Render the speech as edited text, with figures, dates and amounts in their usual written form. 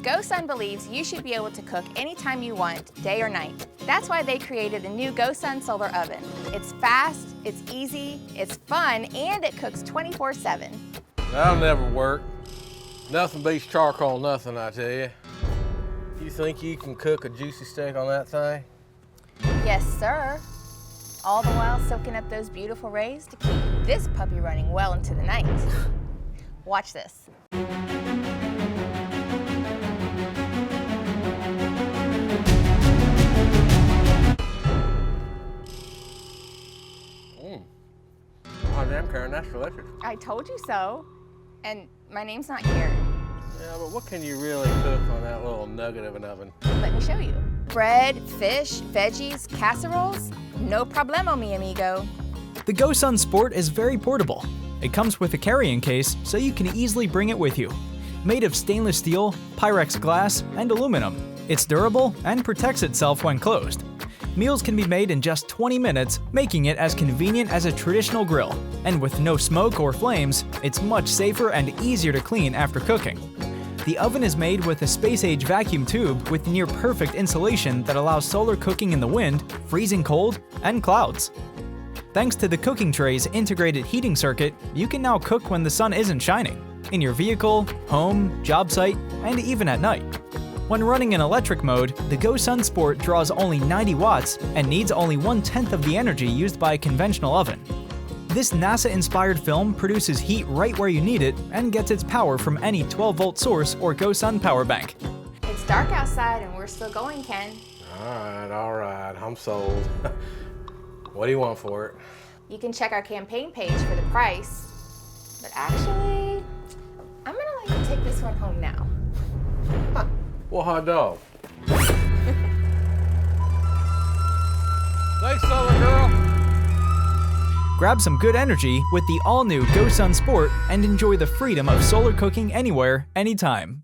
GoSun believes you should be able to cook anytime you want, day or night. That's why they created the new GoSun solar oven. It's fast, it's easy, it's fun, and it cooks 24/7. That'll never work. Nothing beats charcoal, nothing, I tell you. You think you can cook a juicy steak on that thing? Yes, sir. All the while soaking up those beautiful rays to keep this puppy running well into the night. Watch this. Oh, damn, Karen, that's delicious. I told you so. And my name's not Karen. Yeah, but what can you really cook on that little nugget of an oven? Let me show you. Bread, fish, veggies, casseroles. No problemo, mi amigo. The GoSun Sport is very portable. It comes with a carrying case, so you can easily bring it with you. Made of stainless steel, Pyrex glass, and aluminum, it's durable and protects itself when closed. Meals can be made in just 20 minutes, making it as convenient as a traditional grill. And with no smoke or flames, it's much safer and easier to clean after cooking. The oven is made with a space-age vacuum tube with near-perfect insulation that allows solar cooking in the wind, freezing cold, and clouds. Thanks to the cooking tray's integrated heating circuit, you can now cook when the sun isn't shining, in your vehicle, home, job site, and even at night. When running in electric mode, the GoSun Sport draws only 90 watts and needs only 1/10 of the energy used by a conventional oven. This NASA-inspired film produces heat right where you need it and gets its power from any 12-volt source or GoSun power bank. It's dark outside and we're still going, Ken. All right, I'm sold. What do you want for it? You can check our campaign page for the price. But actually, I'm gonna let you take this one home now. Well, hot dog. Thanks, Solar Girl. Grab some good energy with the all-new GoSun Sport and enjoy the freedom of solar cooking anywhere, anytime.